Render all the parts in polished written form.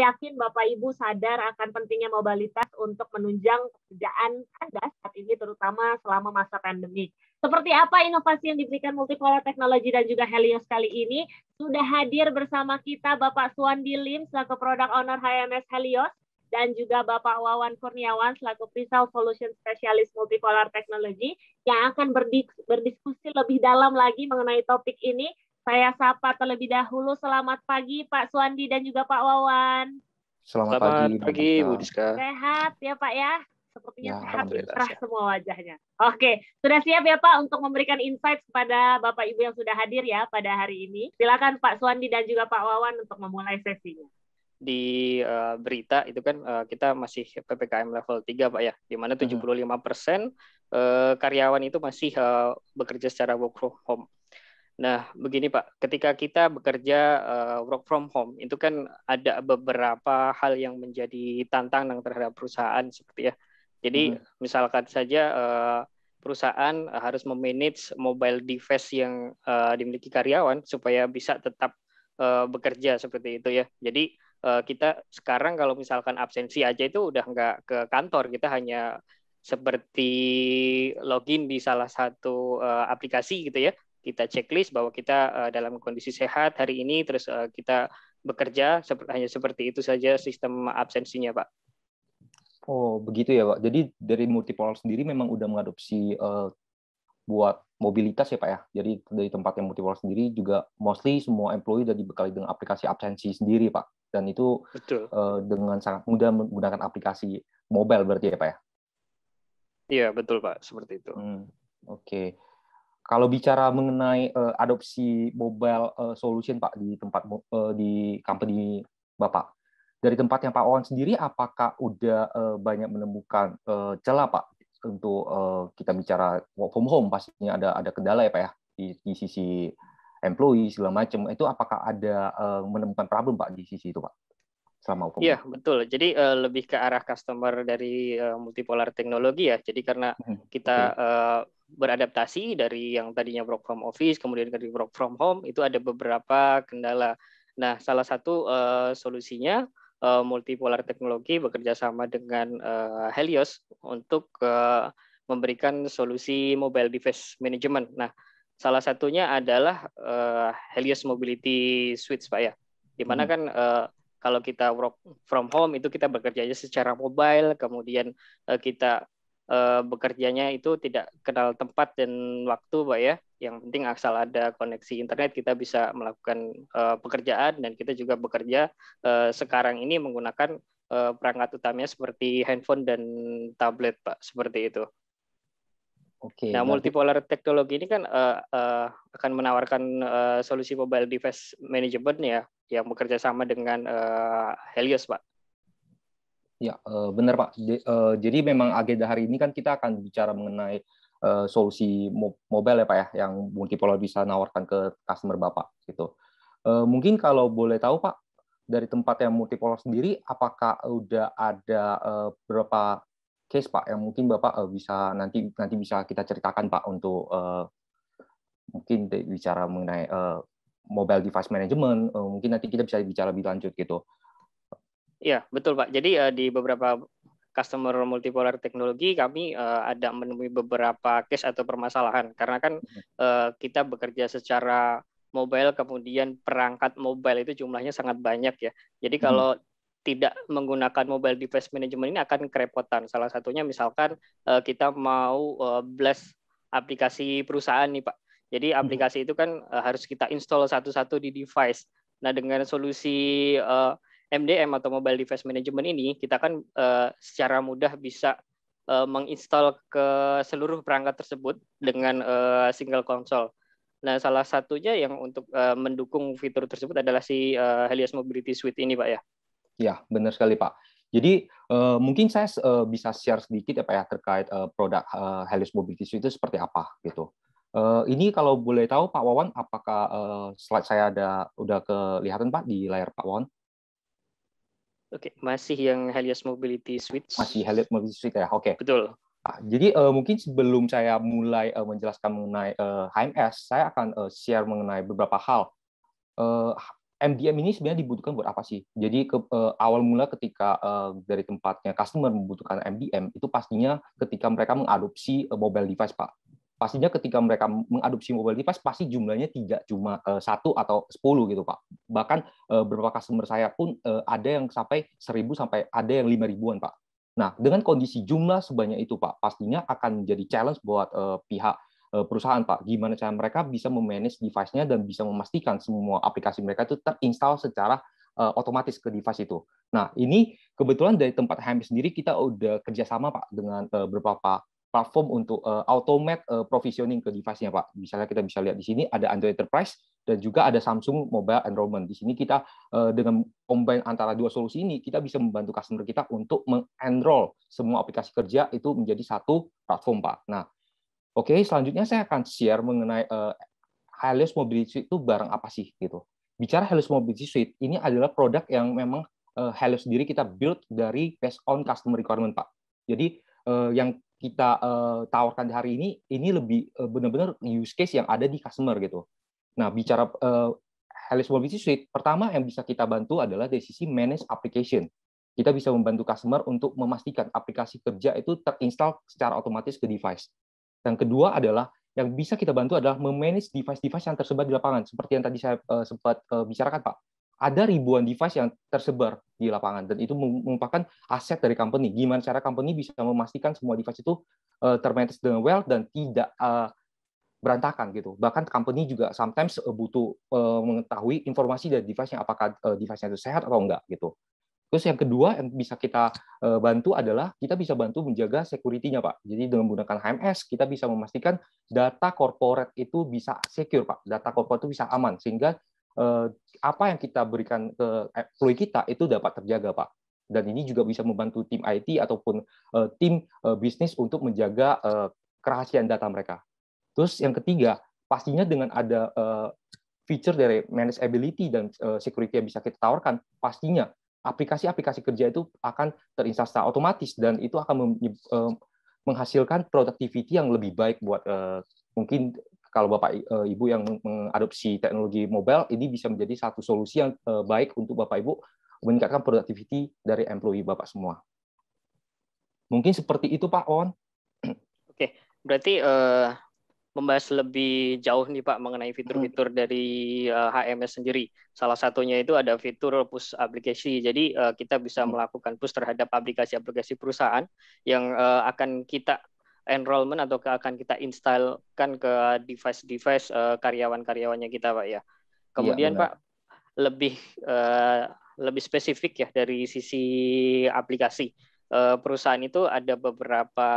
yakin Bapak Ibu sadar akan pentingnya mobilitas untuk menunjang pekerjaan Anda saat ini, terutama selama masa pandemi. Seperti apa inovasi yang diberikan Multipolar Technology dan juga Helios kali ini? Sudah hadir bersama kita Bapak Suwandi Lim selaku Product Owner HMS Helios dan juga Bapak Wawan Kurniawan selaku Pre-Sales Solution Specialist Multipolar Technology yang akan berdiskusi lebih dalam lagi mengenai topik ini. Saya sapa terlebih dahulu. Selamat pagi Pak Suwandi dan juga Pak Wawan. Selamat pagi Bu Diska. Sehat ya Pak ya? Sepertinya Ya, sehat, alhamdulillah cerah sehat. semua wajahnya. Oke, sudah siap ya Pak untuk memberikan insight kepada Bapak Ibu yang sudah hadir ya pada hari ini. Silakan Pak Suwandi dan juga Pak Wawan untuk memulai sesinya. Di berita itu kan kita masih PPKM level 3 Pak ya, di mana 75% karyawan itu masih bekerja secara work from home. Nah, begini Pak, ketika kita bekerja work from home, itu kan ada beberapa hal yang menjadi tantangan terhadap perusahaan seperti ya. Jadi misalkan saja perusahaan harus memanage mobile device yang dimiliki karyawan supaya bisa tetap bekerja seperti itu ya. Jadi kita sekarang kalau misalkan absensi aja itu udah nggak ke kantor, kita hanya seperti login di salah satu aplikasi gitu ya. Kita checklist bahwa kita dalam kondisi sehat hari ini, terus kita bekerja hanya seperti itu saja sistem absensinya, Pak. Oh, begitu ya, Pak. Jadi dari Multipolar sendiri memang udah mengadopsi buat mobilitas ya, Pak ya. Jadi dari tempat yang Multipolar sendiri juga mostly semua employee udah dibekali dengan aplikasi absensi sendiri, Pak. Dan itu dengan sangat mudah menggunakan aplikasi mobile berarti ya, Pak ya? Iya, betul, Pak. Seperti itu. Oke. Kalau bicara mengenai adopsi mobile solution Pak di tempat di company Bapak, dari tempatnya Pak Wawan sendiri, apakah udah banyak menemukan celah Pak untuk kita bicara work from home? Pastinya ada kendala ya Pak ya di sisi employee segala macam. Itu apakah ada menemukan problem Pak di sisi itu Pak? Iya, betul. Jadi lebih ke arah customer dari Multipolar Teknologi ya. Jadi karena kita beradaptasi dari yang tadinya work from office, kemudian ke work from home, itu ada beberapa kendala. Nah, salah satu solusinya Multipolar Teknologi bekerja sama dengan Helios untuk memberikan solusi mobile device management. Nah, salah satunya adalah Helios Mobility Suite, Pak ya. Di mana kan kalau kita work from home itu kita bekerjanya secara mobile, kemudian kita bekerjanya itu tidak kenal tempat dan waktu, Pak ya. Yang penting asal ada koneksi internet kita bisa melakukan pekerjaan, dan kita juga bekerja sekarang ini menggunakan perangkat utamanya seperti handphone dan tablet, Pak, seperti itu. Oke. Nah, Multipolar Teknologi ini kan akan menawarkan solusi mobile device management ya, yang bekerja sama dengan Helios, Pak. Ya, benar Pak. Jadi memang agenda hari ini kan kita akan bicara mengenai solusi mobile ya Pak ya, yang Multipolar bisa nawarkan ke customer Bapak gitu. Mungkin kalau boleh tahu Pak, dari tempat yang Multipolar sendiri, apakah udah ada beberapa case Pak yang mungkin Bapak bisa nanti bisa kita ceritakan Pak untuk mungkin bicara mengenai mobile device management, mungkin nanti kita bisa bicara lebih lanjut gitu. Iya, betul Pak. Jadi di beberapa customer Multipolar Teknologi kami ada menemui beberapa case atau permasalahan. Karena kan kita bekerja secara mobile, kemudian perangkat mobile itu jumlahnya sangat banyak ya. Jadi kalau tidak menggunakan mobile device management ini akan kerepotan. Salah satunya misalkan kita mau blast aplikasi perusahaan nih Pak. Jadi aplikasi itu kan harus kita install satu-satu di device. Nah, dengan solusi MDM atau Mobile Device Management ini, kita kan secara mudah bisa menginstal ke seluruh perangkat tersebut dengan single console. Nah, salah satunya yang untuk mendukung fitur tersebut adalah si Helios Mobility Suite ini, Pak ya. Ya, benar sekali Pak. Jadi mungkin saya bisa share sedikit ya Pak ya terkait produk Helios Mobility Suite itu seperti apa gitu. Ini kalau boleh tahu Pak Wawan, apakah slide saya udah kelihatan Pak di layar Pak Wawan? Oke, masih yang Helios Mobility Suite. Masih Helios Mobility Suite ya, oke. Betul. Nah, jadi mungkin sebelum saya mulai menjelaskan mengenai HMS, saya akan share mengenai beberapa hal. MDM ini sebenarnya dibutuhkan buat apa sih? Jadi awal mula ketika dari tempatnya customer membutuhkan MDM itu pastinya ketika mereka mengadopsi mobile device, Pak. Pastinya ketika mereka mengadopsi mobile device pasti jumlahnya tidak cuma 1 atau 10 gitu, Pak. Bahkan beberapa customer saya pun ada yang sampai 1.000 sampai ada yang 5.000-an, Pak. Nah, dengan kondisi jumlah sebanyak itu, Pak, pastinya akan menjadi challenge buat pihak perusahaan, Pak. Gimana cara mereka bisa memanage device-nya dan bisa memastikan semua aplikasi mereka itu terinstall secara otomatis ke device itu. Nah, ini kebetulan dari tempat HMS sendiri kita udah kerjasama, Pak, dengan beberapa platform untuk automate provisioning ke device-nya, Pak. Misalnya kita bisa lihat di sini ada Android Enterprise dan juga ada Samsung Mobile Enrollment. Di sini kita dengan combine antara dua solusi ini, kita bisa membantu customer kita untuk mengenroll semua aplikasi kerja itu menjadi satu platform, Pak. Nah, oke, selanjutnya saya akan share mengenai Helios Mobility Suite itu barang apa sih gitu. Bicara Helios Mobility Suite, ini adalah produk yang memang Helios sendiri kita build dari based on customer requirement, Pak. Jadi yang kita tawarkan di hari ini lebih benar-benar use case yang ada di customer gitu. Nah, bicara Helios Mobility Suite, pertama yang bisa kita bantu adalah dari sisi manage application. Kita bisa membantu customer untuk memastikan aplikasi kerja itu terinstall secara otomatis ke device. Yang kedua adalah yang bisa kita bantu adalah memanage device-device yang tersebar di lapangan. Seperti yang tadi saya sempat bicarakan, Pak. Ada ribuan device yang tersebar di lapangan, dan itu merupakan aset dari company. Gimana cara company bisa memastikan semua device itu termanage dengan well dan tidak berantakan gitu. Bahkan company juga sometimes butuh mengetahui informasi dari device yang apakah device-nya itu sehat atau enggak gitu. Terus yang kedua yang bisa kita bantu adalah kita bisa bantu menjaga security-nya, Pak. Jadi dengan menggunakan HMS kita bisa memastikan data corporate itu bisa secure, Pak. Data corporate itu bisa aman sehingga apa yang kita berikan ke employee kita itu dapat terjaga, Pak. Dan ini juga bisa membantu tim IT ataupun tim bisnis untuk menjaga kerahasiaan data mereka. Terus yang ketiga, pastinya dengan ada feature dari manageability dan security yang bisa kita tawarkan, pastinya aplikasi-aplikasi kerja itu akan terinstall secara otomatis dan itu akan menghasilkan productivity yang lebih baik buat mungkin kalau Bapak Ibu yang mengadopsi teknologi mobile, ini bisa menjadi satu solusi yang baik untuk Bapak Ibu meningkatkan productivity dari employee Bapak semua. Mungkin seperti itu, Pak Wawan. Oke, berarti membahas lebih jauh nih Pak mengenai fitur-fitur dari HMS sendiri. Salah satunya itu ada fitur push aplikasi. Jadi kita bisa melakukan push terhadap aplikasi-aplikasi perusahaan yang akan kita enrollment atau akan kita installkan ke device-device karyawan-karyawannya kita, Pak ya. Kemudian Pak lebih spesifik ya dari sisi aplikasi. Perusahaan itu ada beberapa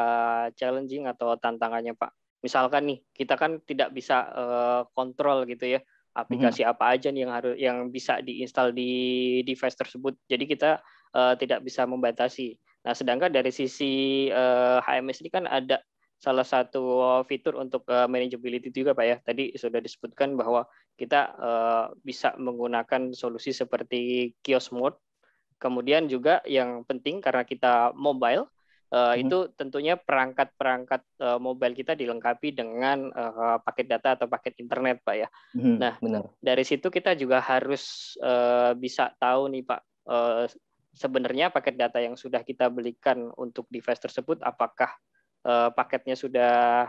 challenging atau tantangannya, Pak. Misalkan nih, kita kan tidak bisa kontrol gitu ya, aplikasi apa aja nih yang bisa diinstal di device tersebut. Jadi kita tidak bisa membatasi. Nah, sedangkan dari sisi HMS ini kan ada salah satu fitur untuk manageability juga, Pak ya. Tadi sudah disebutkan bahwa kita bisa menggunakan solusi seperti kiosk mode. Kemudian juga yang penting karena kita mobile, itu tentunya perangkat-perangkat mobile kita dilengkapi dengan paket data atau paket internet, Pak ya. Nah, dari situ kita juga harus bisa tahu nih Pak, sebenarnya paket data yang sudah kita belikan untuk device tersebut apakah paketnya sudah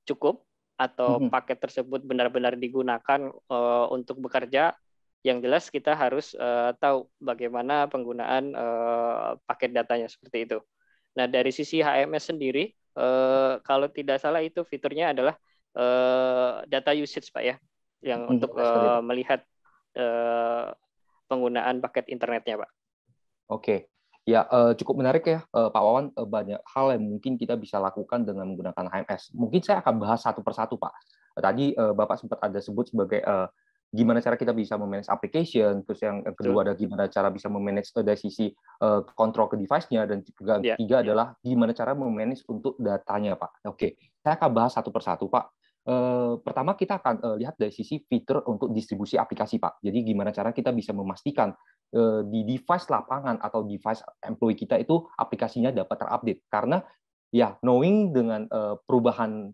cukup atau paket tersebut benar-benar digunakan untuk bekerja. Yang jelas kita harus tahu bagaimana penggunaan paket datanya seperti itu. Nah, dari sisi HMS sendiri, kalau tidak salah itu fiturnya adalah data usage, Pak ya, yang untuk melihat penggunaan paket internetnya, Pak. Oke, ya cukup menarik ya, Pak Wawan. Banyak hal yang mungkin kita bisa lakukan dengan menggunakan HMS. Mungkin saya akan bahas satu persatu, Pak. Tadi Bapak sempat ada sebut sebagai gimana cara kita bisa memanage application, terus yang kedua ada gimana cara bisa memanage dari sisi kontrol ke device-nya, dan juga yang ketiga adalah gimana cara memanage untuk datanya, Pak. Oke, saya akan bahas satu persatu, Pak. Pertama kita akan lihat dari sisi fitur untuk distribusi aplikasi, Pak. Jadi gimana cara kita bisa memastikan di device lapangan atau device employee kita itu aplikasinya dapat terupdate. Karena ya knowing dengan perubahan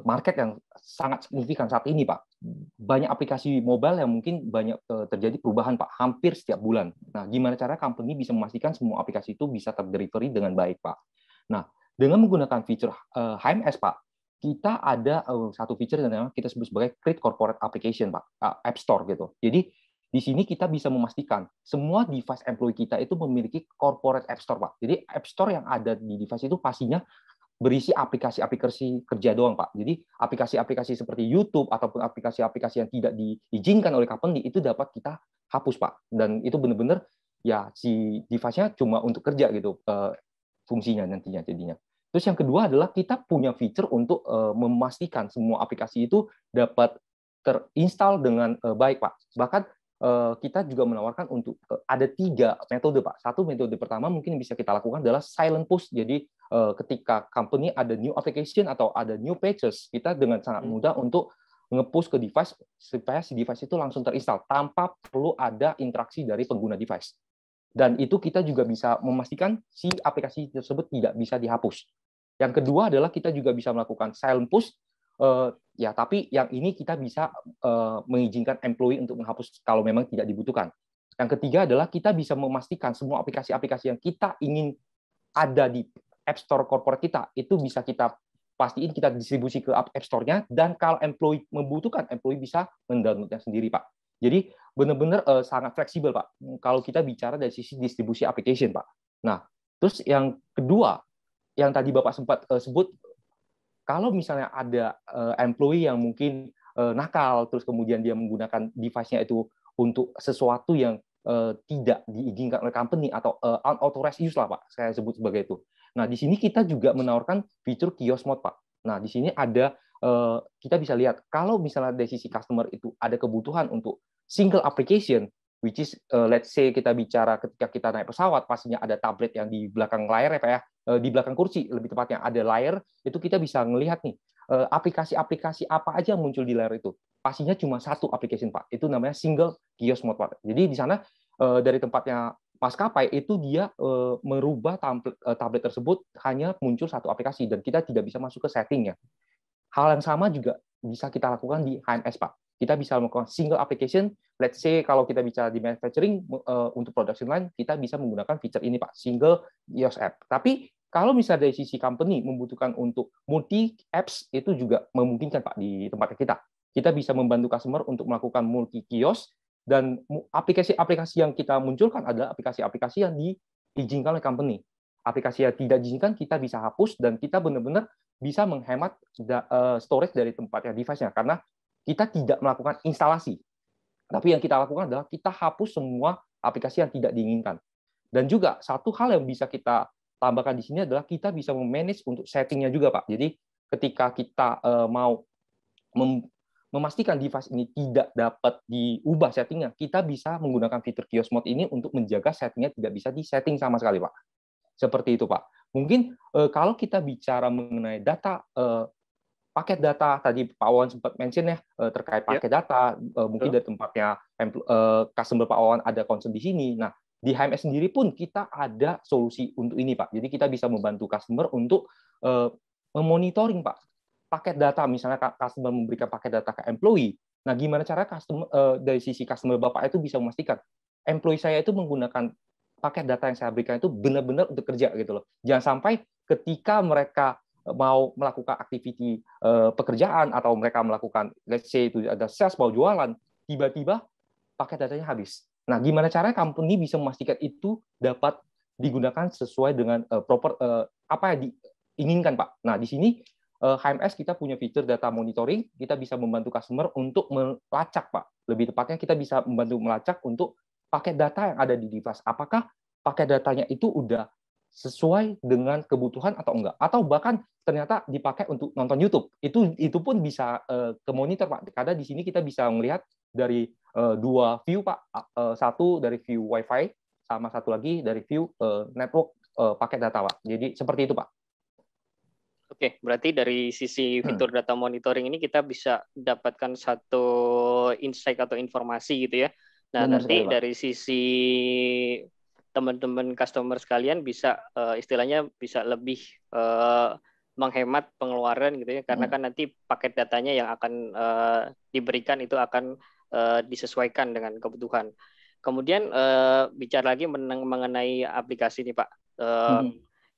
market yang sangat signifikan saat ini, Pak. banyak aplikasi mobile yang mungkin banyak terjadi perubahan Pak, hampir setiap bulan. Nah, gimana cara company bisa memastikan semua aplikasi itu bisa terdelivery dengan baik Pak? Nah, dengan menggunakan fitur HMS Pak, kita ada satu fitur yang kita sebut sebagai Create Corporate Application Pak, App Store gitu. Jadi di sini kita bisa memastikan semua device employee kita itu memiliki corporate App Store Pak. Jadi App Store yang ada di device itu pastinya berisi aplikasi-aplikasi kerja doang, Pak. Jadi aplikasi-aplikasi seperti YouTube ataupun aplikasi-aplikasi yang tidak diizinkan oleh company itu dapat kita hapus, Pak. Dan itu benar-benar ya si device-nya cuma untuk kerja gitu fungsinya nantinya jadinya. Terus yang kedua adalah kita punya fitur untuk memastikan semua aplikasi itu dapat terinstall dengan baik, Pak. Bahkan kita juga menawarkan untuk ada 3 metode, Pak. Satu metode pertama mungkin bisa kita lakukan adalah silent push. Jadi ketika company ada new application atau ada new pages, kita dengan sangat mudah untuk nge-push ke device supaya si device itu langsung terinstall tanpa perlu ada interaksi dari pengguna device. Dan itu kita juga bisa memastikan si aplikasi tersebut tidak bisa dihapus. Yang kedua adalah kita juga bisa melakukan silent push. Ya, tapi yang ini kita bisa mengizinkan employee untuk menghapus kalau memang tidak dibutuhkan. Yang ketiga adalah kita bisa memastikan semua aplikasi-aplikasi yang kita ingin ada di App Store corporate kita itu bisa kita pastiin kita distribusi ke App Store-nya, dan kalau employee membutuhkan, employee bisa mendownloadnya sendiri, Pak. Jadi benar-benar sangat fleksibel, Pak. Kalau kita bicara dari sisi distribusi application, Pak. Nah, terus yang kedua yang tadi Bapak sempat sebut, kalau misalnya ada employee yang mungkin nakal, terus kemudian dia menggunakan device-nya itu untuk sesuatu yang tidak diizinkan oleh company atau unauthorized use lah, Pak, saya sebut sebagai itu. Nah, di sini kita juga menawarkan fitur kiosk mode, Pak. Nah, di sini ada kita bisa lihat kalau misalnya dari sisi customer itu ada kebutuhan untuk single application, which is let's say kita bicara ketika kita naik pesawat, pastinya ada tablet yang di belakang layar ya Pak ya, di belakang kursi lebih tepatnya ada layar, itu kita bisa melihat nih aplikasi-aplikasi apa aja yang muncul di layar itu. Pastinya cuma satu application Pak, itu namanya single kiosk mode Pak. Jadi di sana dari tempatnya maskapai itu dia merubah tablet tersebut hanya muncul satu aplikasi dan kita tidak bisa masuk ke settingnya. Hal yang sama juga bisa kita lakukan di HMS, Pak. Kita bisa melakukan single application. Let's say kalau kita bicara di manufacturing untuk production line, kita bisa menggunakan fitur ini, Pak, single iOS app. Tapi kalau misalnya dari sisi company membutuhkan untuk multi apps, itu juga memungkinkan, Pak, di tempat kita. Kita bisa membantu customer untuk melakukan multi kios, dan aplikasi-aplikasi yang kita munculkan adalah aplikasi-aplikasi yang diizinkan oleh company. Aplikasi yang tidak diizinkan kita bisa hapus, dan kita benar-benar bisa menghemat storage dari tempatnya device-nya karena kita tidak melakukan instalasi. Tapi yang kita lakukan adalah kita hapus semua aplikasi yang tidak diinginkan. Dan juga satu hal yang bisa kita tambahkan di sini adalah kita bisa memanage untuk settingnya juga, Pak. Jadi ketika kita mau memastikan device ini tidak dapat diubah settingnya, kita bisa menggunakan fitur kiosk mode ini untuk menjaga settingnya tidak bisa disetting sama sekali, Pak. Seperti itu, Pak. Mungkin kalau kita bicara mengenai data, paket data, tadi Pak Wawan sempat mention ya, terkait paket data, mungkin dari tempatnya customer Pak Wawan ada concern di sini. Nah, di HMS sendiri pun kita ada solusi untuk ini, Pak. Jadi kita bisa membantu customer untuk memonitoring, Pak, paket data. Misalnya customer memberikan paket data ke employee. Nah, gimana cara customer dari sisi customer Bapak itu bisa memastikan employee saya itu menggunakan paket data yang saya berikan itu benar-benar untuk kerja gitu loh. Jangan sampai ketika mereka mau melakukan aktiviti pekerjaan atau mereka melakukan, let's say itu ada sales mau jualan, tiba-tiba paket datanya habis. Nah, gimana caranya company bisa memastikan itu dapat digunakan sesuai dengan proper apa yang diinginkan, Pak. Nah, di sini HMS kita punya fitur data monitoring, kita bisa membantu customer untuk melacak, Pak. Lebih tepatnya kita bisa membantu melacak untuk paket data yang ada di device, apakah paket datanya itu udah sesuai dengan kebutuhan atau enggak, atau bahkan ternyata dipakai untuk nonton YouTube, itu pun bisa ke monitor, Pak. Karena di sini kita bisa melihat dari dua view, Pak, satu dari view WiFi sama satu lagi dari view network paket data, Pak. Jadi seperti itu, Pak. Oke, berarti dari sisi fitur data monitoring ini kita bisa dapatkan satu insight atau informasi gitu ya. Nah, benar nanti sekali, dari sisi teman-teman customer sekalian bisa istilahnya bisa lebih menghemat pengeluaran gitu ya, karena kan nanti paket datanya yang akan diberikan itu akan disesuaikan dengan kebutuhan. Kemudian bicara lagi mengenai aplikasi nih Pak,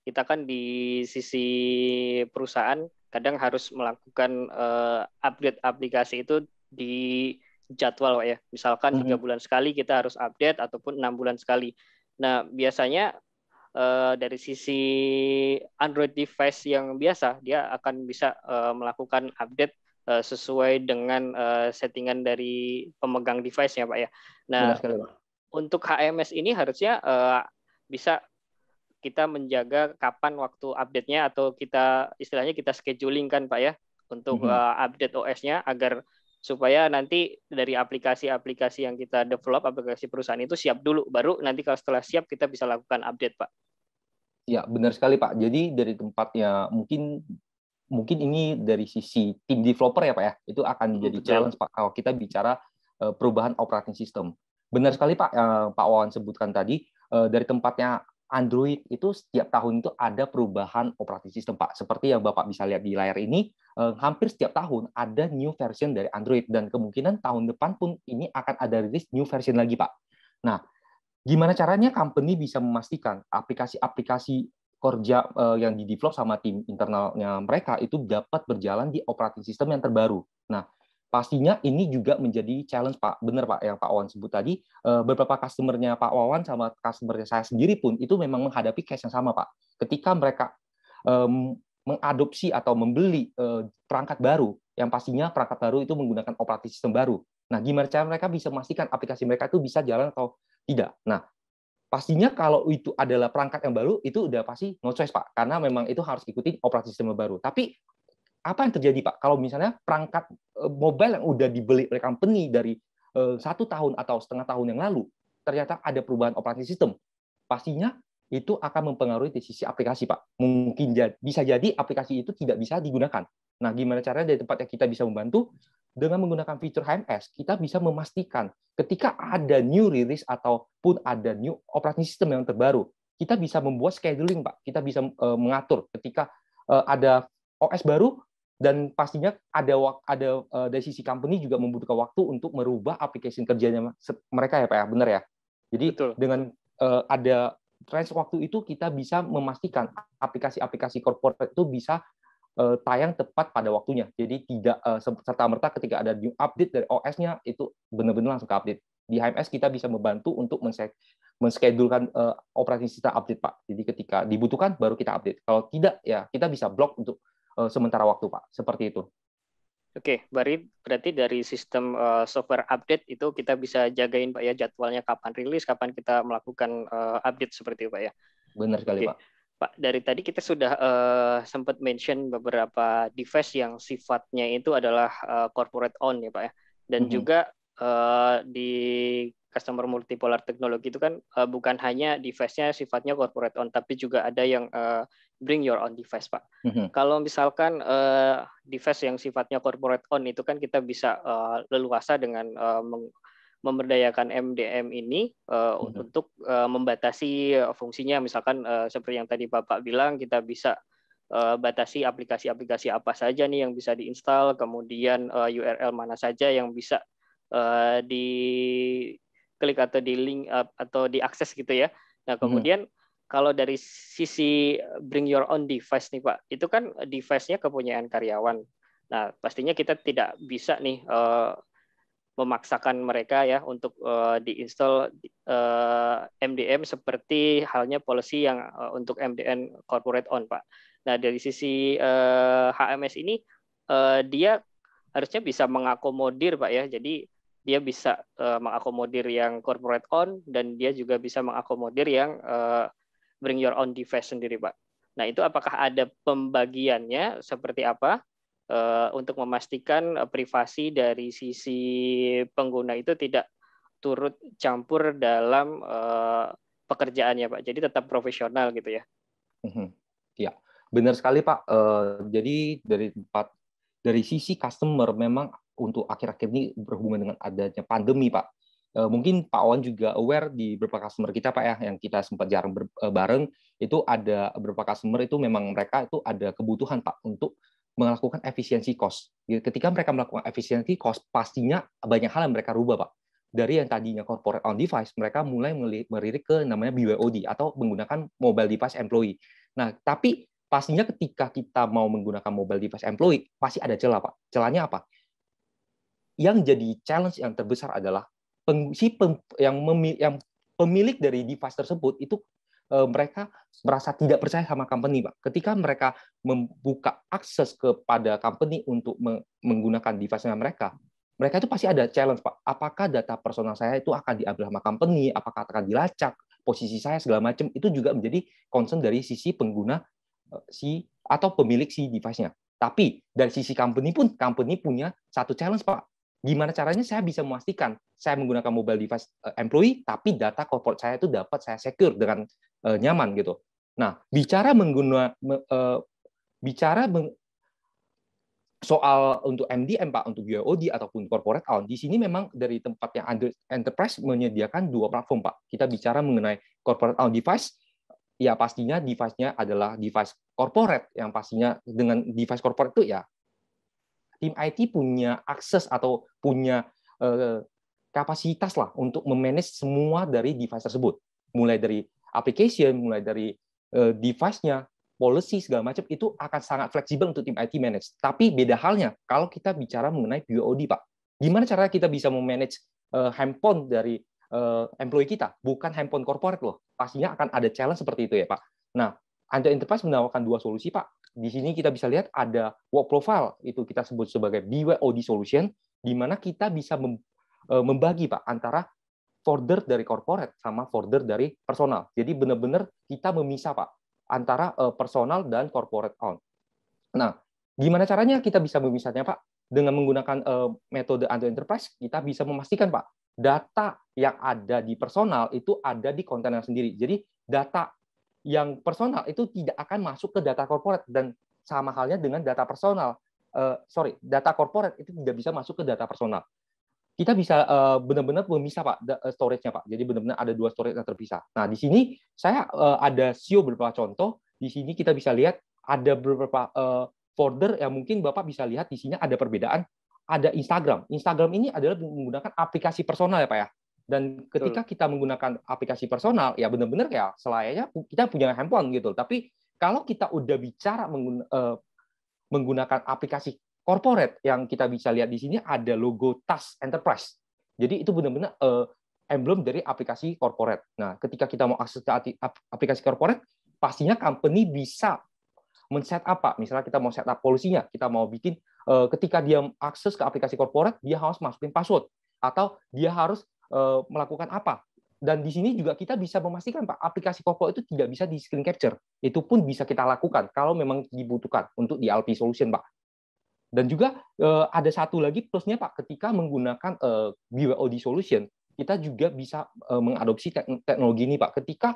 kita kan di sisi perusahaan kadang harus melakukan update aplikasi itu di jadwal Pak ya. Misalkan 3 bulan sekali kita harus update ataupun 6 bulan sekali. Nah biasanya dari sisi Android device yang biasa, dia akan bisa melakukan update sesuai dengan settingan dari pemegang device-nya, Pak ya. Nah, untuk HMS ini harusnya bisa kita menjaga kapan waktu update-nya, atau kita istilahnya kita scheduling kan, Pak ya, untuk update OS-nya agar supaya nanti dari aplikasi-aplikasi yang kita develop, aplikasi perusahaan itu siap dulu, baru nanti kalau setelah siap kita bisa lakukan update, Pak. Ya, benar sekali, Pak. Jadi dari tempatnya mungkin ini dari sisi tim developer ya, Pak ya, itu akan jadi challenge, Pak, kalau kita bicara perubahan operating system. Benar sekali, Pak, Pak Wawan sebutkan tadi, dari tempatnya Android itu setiap tahun itu ada perubahan operating system, Pak. Seperti yang Bapak bisa lihat di layar ini, hampir setiap tahun ada new version dari Android, dan kemungkinan tahun depan pun ini akan ada rilis new version lagi, Pak. Nah, gimana caranya company bisa memastikan aplikasi-aplikasi kerja yang di-develop sama tim internalnya mereka itu dapat berjalan di operating system yang terbaru. Nah, pastinya ini juga menjadi challenge, Pak. Benar, Pak, yang Pak Wawan sebut tadi, beberapa customer-nya Pak Wawan sama customer-nya saya sendiri pun itu memang menghadapi case yang sama, Pak. Ketika mereka mengadopsi atau membeli perangkat baru, yang pastinya perangkat baru itu menggunakan operating system baru. Nah, gimana cara mereka bisa memastikan aplikasi mereka itu bisa jalan atau tidak? Nah, pastinya kalau itu adalah perangkat yang baru, itu udah pasti no choice, Pak. Karena memang itu harus ikuti operasi sistem baru. Tapi apa yang terjadi, Pak? Kalau misalnya perangkat mobile yang udah dibeli oleh company dari 1 tahun atau setengah tahun yang lalu, ternyata ada perubahan operasi sistem, pastinya itu akan mempengaruhi di sisi aplikasi, Pak. Mungkin bisa jadi aplikasi itu tidak bisa digunakan. Nah, gimana caranya dari tempat yang kita bisa membantu? Dengan menggunakan fitur HMS, kita bisa memastikan ketika ada new release ataupun ada new operating system yang terbaru, kita bisa membuat scheduling, Pak. Kita bisa mengatur ketika ada OS baru, dan pastinya ada dari sisi company juga membutuhkan waktu untuk merubah aplikasi kerjanya mereka ya, Pak ya, benar ya. Jadi betul. Dengan ada range waktu itu kita bisa memastikan aplikasi-aplikasi corporate itu bisa tayang tepat pada waktunya. Jadi tidak serta-merta ketika ada new update dari OS-nya itu benar-benar langsung ke update. Di HMS kita bisa membantu untuk menschedulekan operating system update, Pak. Jadi ketika dibutuhkan baru kita update. Kalau tidak ya kita bisa block untuk sementara waktu, Pak. Seperti itu. Oke, berarti dari sistem software update itu kita bisa jagain, Pak ya, jadwalnya kapan rilis, kapan kita melakukan update seperti itu, Pak ya. Benar sekali, Pak. Pak, dari tadi kita sudah sempat mention beberapa device yang sifatnya itu adalah corporate owned ya, Pak ya. Dan juga di customer multipolar teknologi itu kan bukan hanya device-nya sifatnya corporate owned, tapi juga ada yang bring your own device, Pak. Kalau misalkan device yang sifatnya corporate owned itu kan kita bisa leluasa dengan memberdayakan MDM ini untuk membatasi fungsinya, misalkan seperti yang tadi Bapak bilang, kita bisa batasi aplikasi-aplikasi apa saja nih yang bisa diinstal, kemudian URL mana saja yang bisa diklik atau di link atau diakses gitu ya. Nah kemudian kalau dari sisi bring your own device nih Pak, itu kan device-nya kepunyaan karyawan. Nah pastinya kita tidak bisa nih memaksakan mereka ya untuk diinstal MDM seperti halnya policy yang untuk MDM corporate owned, Pak. Nah dari sisi HMS ini dia harusnya bisa mengakomodir, Pak ya. Jadi dia bisa mengakomodir yang corporate owned dan dia juga bisa mengakomodir yang bring your own device sendiri, Pak. Nah itu apakah ada pembagiannya seperti apa? Untuk memastikan privasi dari sisi pengguna itu tidak turut campur dalam pekerjaannya, Pak. Jadi tetap profesional gitu ya. Ya, benar sekali, Pak. Jadi dari sisi customer memang untuk akhir-akhir ini berhubungan dengan adanya pandemi, Pak. Mungkin Pak Wan juga aware di beberapa customer kita Pak ya, yang kita sempat jarang bareng, itu ada beberapa customer itu memang mereka itu ada kebutuhan Pak untuk melakukan efisiensi cost. Ketika mereka melakukan efisiensi cost, pastinya banyak hal yang mereka rubah Pak. Dari yang tadinya corporate on device, mereka mulai melirik ke namanya BYOD atau menggunakan mobile device employee. Nah, tapi pastinya ketika kita mau menggunakan mobile device employee, pasti ada celah Pak. Celahnya apa? Yang jadi challenge yang terbesar adalah yang pemilik dari device tersebut itu mereka merasa tidak percaya sama company, Pak. Ketika mereka membuka akses kepada company untuk menggunakan device-nya mereka itu pasti ada challenge, Pak. Apakah data personal saya itu akan diambil sama company, apakah akan dilacak, posisi saya segala macam, itu juga menjadi concern dari sisi pengguna atau pemilik si device-nya. Tapi dari sisi company pun, company punya satu challenge, Pak. Gimana caranya saya bisa memastikan saya menggunakan mobile device employee, tapi data corporate saya itu dapat saya secure dengan nyaman gitu. Nah, soal untuk MDM Pak, untuk BYOD ataupun corporate owned, di sini memang dari tempat yang enterprise menyediakan dua platform Pak. Kita bicara mengenai corporate owned device, ya pastinya device-nya adalah device corporate, yang pastinya dengan device corporate itu ya tim IT punya akses atau punya kapasitas lah untuk memanage semua dari device tersebut. Mulai dari application, mulai dari device-nya, policy segala macam itu akan sangat fleksibel untuk tim IT manage. Tapi beda halnya kalau kita bicara mengenai BYOD, Pak. Gimana cara kita bisa memanage handphone dari employee kita, bukan handphone corporate loh. Pastinya akan ada challenge seperti itu ya, Pak. Nah, Ando Enterprise menawarkan dua solusi, Pak. Di sini kita bisa lihat ada work profile, itu kita sebut sebagai BYOD solution, di mana kita bisa membagi, Pak, antara folder dari corporate sama folder dari personal. Jadi benar-benar kita memisah, Pak, antara personal dan corporate owned. Nah, gimana caranya kita bisa memisahnya, Pak? Dengan menggunakan metode Ando Enterprise, kita bisa memastikan, Pak, data yang ada di personal itu ada di kontainer sendiri. Jadi data yang personal itu tidak akan masuk ke data corporate, dan sama halnya dengan data personal. Data corporate itu tidak bisa masuk ke data personal. Kita bisa benar-benar memisah Pak storage-nya Pak. Jadi benar-benar ada dua storage yang terpisah. Nah, di sini saya ada show beberapa contoh. Di sini kita bisa lihat ada beberapa folder yang mungkin Bapak bisa lihat di sini ada perbedaan. Ada Instagram. Instagram ini adalah menggunakan aplikasi personal ya Pak ya. Dan ketika kita menggunakan aplikasi personal, ya benar-benar ya selayaknya kita punya handphone gitu. Tapi kalau kita udah bicara menggunakan aplikasi corporate, yang kita bisa lihat di sini ada logo TAS Enterprise. Jadi itu benar-benar emblem dari aplikasi corporate. Nah, ketika kita mau akses ke aplikasi corporate, pastinya company bisa men-set up, misalnya kita mau set up polisinya, kita mau bikin ketika dia akses ke aplikasi corporate, dia harus masukin password atau dia harus melakukan apa. Dan di sini juga kita bisa memastikan Pak, aplikasi corporate itu tidak bisa di screen capture. Itu pun bisa kita lakukan kalau memang dibutuhkan untuk di LP solution Pak. Dan juga ada satu lagi plusnya Pak, ketika menggunakan BYOD solution, kita juga bisa mengadopsi teknologi ini Pak. Ketika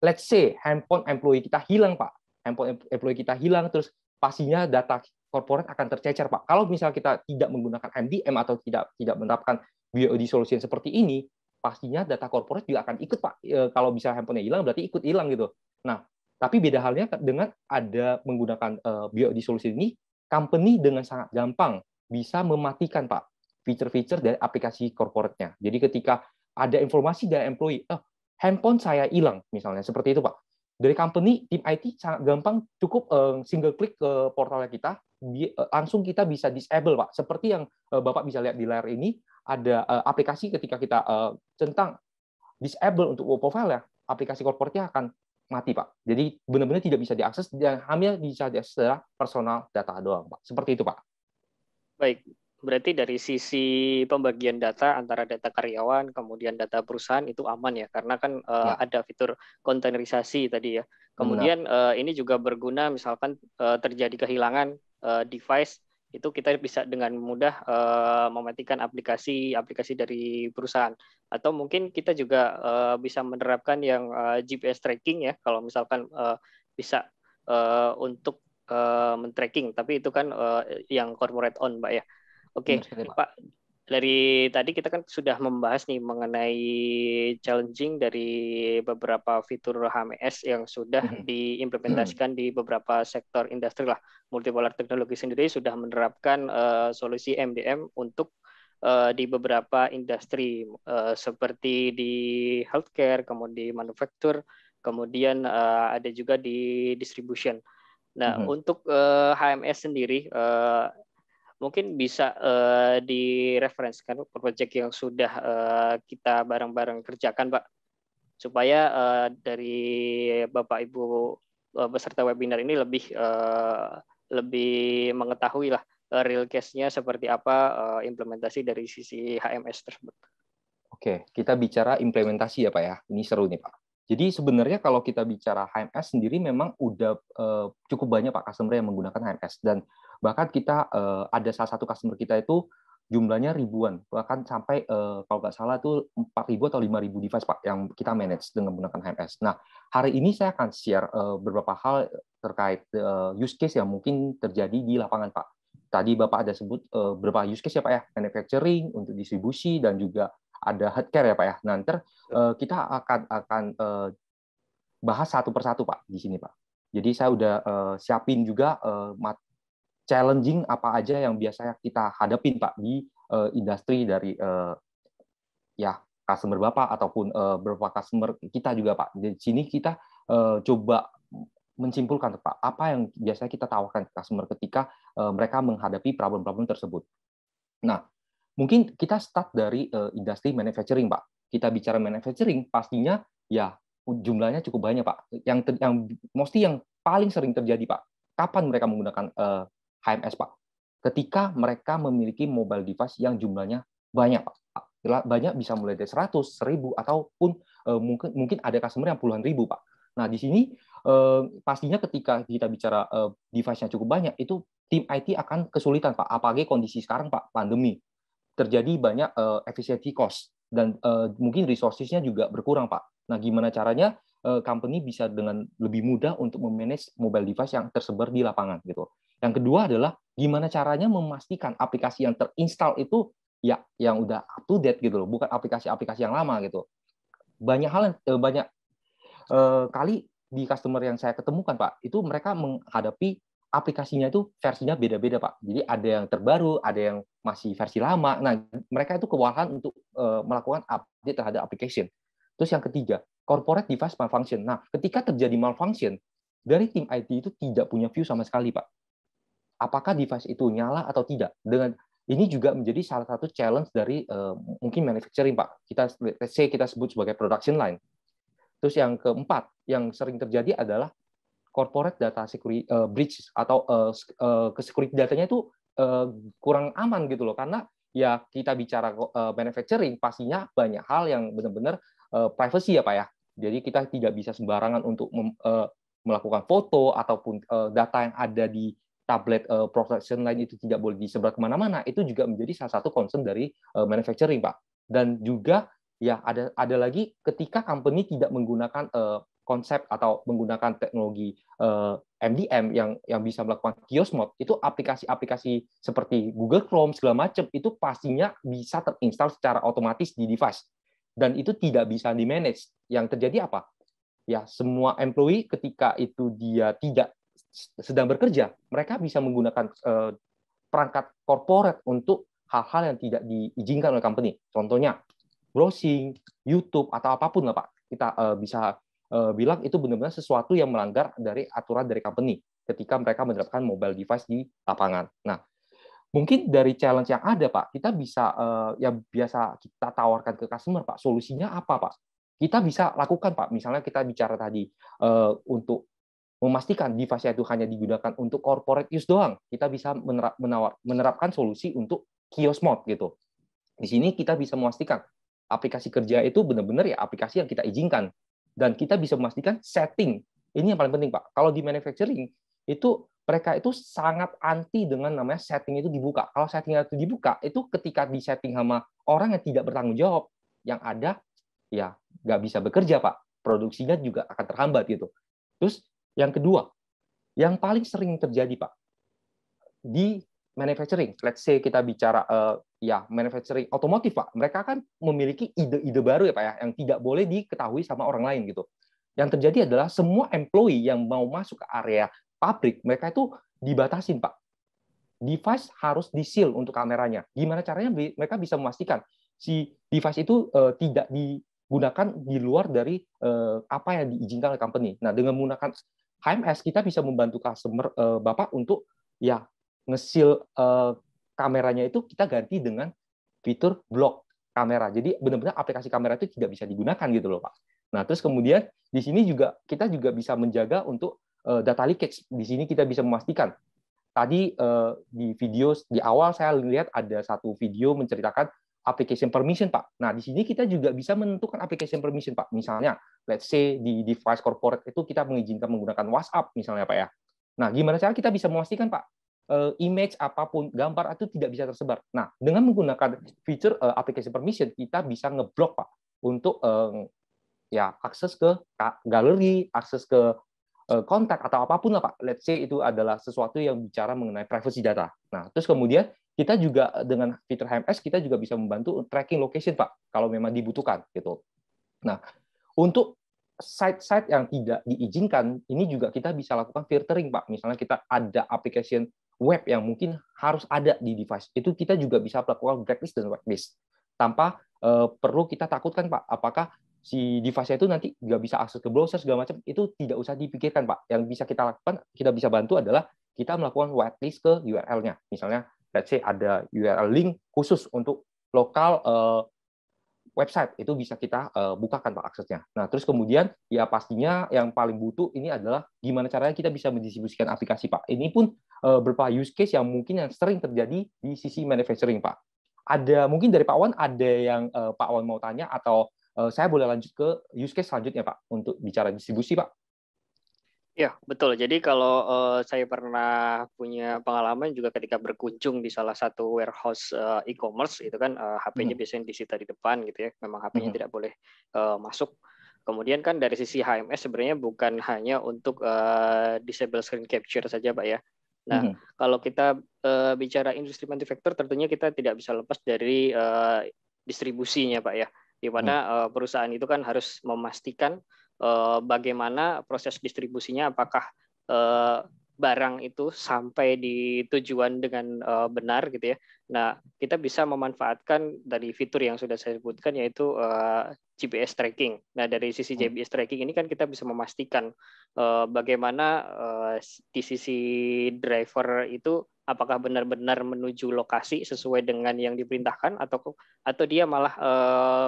let's say handphone employee kita hilang Pak, handphone employee kita hilang, terus pastinya data corporate akan tercecer Pak. Kalau misalnya kita tidak menggunakan MDM atau tidak menerapkan BYOD solution seperti ini, pastinya data corporate juga akan ikut Pak. Kalau misalnya handphonenya hilang, berarti ikut hilang gitu. Nah, tapi beda halnya dengan ada menggunakan BYOD solution ini, company dengan sangat gampang bisa mematikan Pak fitur-fitur dari aplikasi corporate-nya. Jadi ketika ada informasi dari employee, handphone saya hilang misalnya, seperti itu Pak. Dari company, tim IT sangat gampang, cukup single klik ke portalnya kita, langsung kita bisa disable Pak. Seperti yang Bapak bisa lihat di layar ini, ada aplikasi ketika kita centang disable untuk work profile ya, aplikasi corporate-nya akan mati Pak. Jadi benar-benar tidak bisa diakses, dan hanya bisa diakses secara personal data doang Pak. Seperti itu Pak. Baik, berarti dari sisi pembagian data antara data karyawan kemudian data perusahaan itu aman ya, karena kan ada fitur kontainerisasi tadi ya. Kemudian ini juga berguna misalkan terjadi kehilangan device, itu kita bisa dengan mudah mematikan aplikasi dari perusahaan. Atau mungkin kita juga bisa menerapkan yang GPS tracking ya, kalau misalkan bisa untuk men-tracking, tapi itu kan yang corporate owned Pak ya. Oke, Pak. dari tadi kita kan sudah membahas nih mengenai challenging dari beberapa fitur HMS yang sudah diimplementasikan di beberapa sektor industri lah. Multipolar Teknologi sendiri sudah menerapkan solusi MDM untuk di beberapa industri seperti di healthcare, kemudian di manufaktur, kemudian ada juga di distribution. Nah, untuk HMS sendiri mungkin bisa direferensikan proyek yang sudah kita bareng-bareng kerjakan, Pak, supaya dari Bapak Ibu peserta webinar ini lebih mengetahui lah real case-nya seperti apa implementasi dari sisi HMS tersebut. Oke, kita bicara implementasi ya Pak ya. Ini seru nih Pak. Jadi sebenarnya kalau kita bicara HMS sendiri memang udah cukup banyak Pak customer yang menggunakan HMS, dan bahkan kita ada salah satu customer kita itu jumlahnya ribuan, bahkan sampai kalau nggak salah itu 4.000 atau 5.000 device Pak yang kita manage dengan menggunakan HMS. Nah, hari ini saya akan share beberapa hal terkait use case yang mungkin terjadi di lapangan Pak. Tadi Bapak ada sebut beberapa use case ya Pak ya, manufacturing, untuk distribusi, dan juga ada healthcare ya Pak ya. Nanti kita akan bahas satu persatu Pak di sini Pak. Jadi saya udah siapin juga challenging apa aja yang biasanya kita hadapin Pak di industri dari ya customer Bapak ataupun beberapa customer kita juga Pak. Di sini kita coba menyimpulkan Pak, apa yang biasanya kita tawarkan ke customer ketika mereka menghadapi problem-problem tersebut. Nah, mungkin kita start dari industri manufacturing, Pak. Kita bicara manufacturing, pastinya ya jumlahnya cukup banyak, Pak. Yang paling sering terjadi, Pak. Kapan mereka menggunakan HMS, Pak? Ketika mereka memiliki mobile device yang jumlahnya banyak, Pak. Banyak bisa mulai dari 100, 1000, ataupun mungkin ada customer yang puluhan ribu, Pak. Nah, di sini pastinya ketika kita bicara device-nya cukup banyak, itu tim IT akan kesulitan, Pak. Apalagi kondisi sekarang, Pak, pandemi. Terjadi banyak efficiency cost, dan mungkin resources-nya juga berkurang, Pak. Nah, gimana caranya company bisa dengan lebih mudah untuk memanage mobile device yang tersebar di lapangan gitu. Yang kedua adalah gimana caranya memastikan aplikasi yang terinstall itu ya yang udah up to date gitu loh, bukan aplikasi-aplikasi yang lama gitu. Banyak kali di customer yang saya ketemukan, Pak, itu mereka menghadapi aplikasinya itu versinya beda-beda, Pak. Jadi ada yang terbaru, ada yang masih versi lama. Nah, mereka itu kewalahan untuk melakukan update terhadap application. Terus yang ketiga, corporate device malfunction. Nah, ketika terjadi malfunction, dari tim IT itu tidak punya view sama sekali, Pak. Apakah device itu nyala atau tidak? Dengan ini juga menjadi salah satu challenge dari mungkin manufacturing, Pak. Kita sebut sebagai production line. Terus yang keempat, yang sering terjadi adalah corporate data security breach, atau security datanya itu kurang aman gitu loh, karena ya kita bicara manufacturing pastinya banyak hal yang benar-benar privacy ya Pak ya. Jadi kita tidak bisa sembarangan untuk melakukan foto ataupun data yang ada di tablet production line itu tidak boleh disebar kemana-mana. Itu juga menjadi salah satu concern dari manufacturing Pak. Dan juga ya ada lagi ketika company tidak menggunakan konsep atau menggunakan teknologi MDM yang bisa melakukan kiosk mode, itu aplikasi-aplikasi seperti Google Chrome segala macam itu pastinya bisa terinstall secara otomatis di device, dan itu tidak bisa di manage. Yang terjadi apa? Ya semua employee ketika itu dia tidak sedang bekerja, mereka bisa menggunakan perangkat corporate untuk hal-hal yang tidak diizinkan oleh company. Contohnya browsing, YouTube atau apapun lah Pak. Kita bisa bilang itu benar-benar sesuatu yang melanggar dari aturan dari company ketika mereka menerapkan mobile device di lapangan. Nah, mungkin dari challenge yang ada, Pak, kita bisa yang biasa kita tawarkan ke customer, Pak, solusinya apa, Pak? Kita bisa lakukan, Pak. Misalnya kita bicara tadi untuk memastikan device itu hanya digunakan untuk corporate use doang. Kita bisa menerapkan solusi untuk kiosk mode gitu. Di sini kita bisa memastikan aplikasi kerja itu benar-benar ya aplikasi yang kita izinkan. Dan kita bisa memastikan setting. Ini yang paling penting, Pak. Kalau di manufacturing, itu mereka itu sangat anti dengan namanya setting itu dibuka. Kalau settingnya itu dibuka, itu ketika di setting sama orang yang tidak bertanggung jawab, yang ada ya nggak bisa bekerja, Pak. Produksinya juga akan terhambat gitu. Terus yang kedua, yang paling sering terjadi, Pak, di manufacturing, let's say kita bicara ya manufacturing otomotif Pak, mereka kan memiliki ide-ide baru ya Pak ya, yang tidak boleh diketahui sama orang lain gitu. Yang terjadi adalah semua employee yang mau masuk ke area pabrik, mereka itu dibatasin Pak. Device harus di-seal untuk kameranya. Gimana caranya mereka bisa memastikan si device itu tidak digunakan di luar dari apa yang diizinkan oleh company. Nah, dengan menggunakan HMS kita bisa membantu customer Bapak untuk ya nge-seal kameranya itu kita ganti dengan fitur block kamera. Jadi benar-benar aplikasi kamera itu tidak bisa digunakan gitu loh, Pak. Nah, terus kemudian di sini juga kita juga bisa menjaga untuk data leakage. Di sini kita bisa memastikan tadi di video di awal saya lihat ada satu video menceritakan application permission, Pak. Nah, di sini kita juga bisa menentukan application permission, Pak. Misalnya, let's say di device corporate itu kita mengizinkan menggunakan WhatsApp misalnya, Pak ya. Nah, gimana cara kita bisa memastikan, Pak, image apapun, gambar itu tidak bisa tersebar. Nah, dengan menggunakan fitur application permission, kita bisa ngeblok, Pak, untuk ya akses ke galeri, akses ke kontak atau apapun lah Pak. Let's say itu adalah sesuatu yang bicara mengenai privacy data. Nah, terus kemudian kita juga dengan fitur HMS kita juga bisa membantu tracking location Pak kalau memang dibutuhkan gitu. Nah, untuk site-site yang tidak diizinkan ini juga kita bisa lakukan filtering Pak. Misalnya kita ada application web yang mungkin harus ada di device. Itu kita juga bisa melakukan blacklist dan whitelist tanpa perlu kita takutkan Pak apakah si device-nya itu nanti nggak bisa akses ke browser segala macam, itu tidak usah dipikirkan Pak. Yang bisa kita lakukan, kita bisa bantu adalah kita melakukan whitelist ke URL-nya. Misalnya, let's say ada URL link khusus untuk lokal website, itu bisa kita bukakan Pak aksesnya. Nah, terus kemudian ya pastinya yang paling butuh ini adalah gimana caranya kita bisa mendistribusikan aplikasi Pak. Ini pun berupa use case yang mungkin yang sering terjadi di sisi manufacturing Pak. Ada mungkin dari Pak Wan ada yang Pak Wan mau tanya atau saya boleh lanjut ke use case selanjutnya, Pak, untuk bicara distribusi, Pak. Ya, betul. Jadi kalau saya pernah punya pengalaman juga ketika berkunjung di salah satu warehouse e-commerce, itu kan HP-nya biasanya disita di depan gitu ya. Memang HP-nya tidak boleh masuk. Kemudian kan dari sisi HMS sebenarnya bukan hanya untuk disable screen capture saja, Pak ya. Nah, kalau kita bicara industri manufaktur, tentunya kita tidak bisa lepas dari distribusinya, Pak ya. Di mana perusahaan itu kan harus memastikan bagaimana proses distribusinya, apakah barang itu sampai di tujuan dengan benar gitu ya. Nah, kita bisa memanfaatkan dari fitur yang sudah saya sebutkan yaitu GPS tracking. Nah, dari sisi GPS tracking ini kan kita bisa memastikan bagaimana di sisi driver itu apakah benar-benar menuju lokasi sesuai dengan yang diperintahkan atau dia malah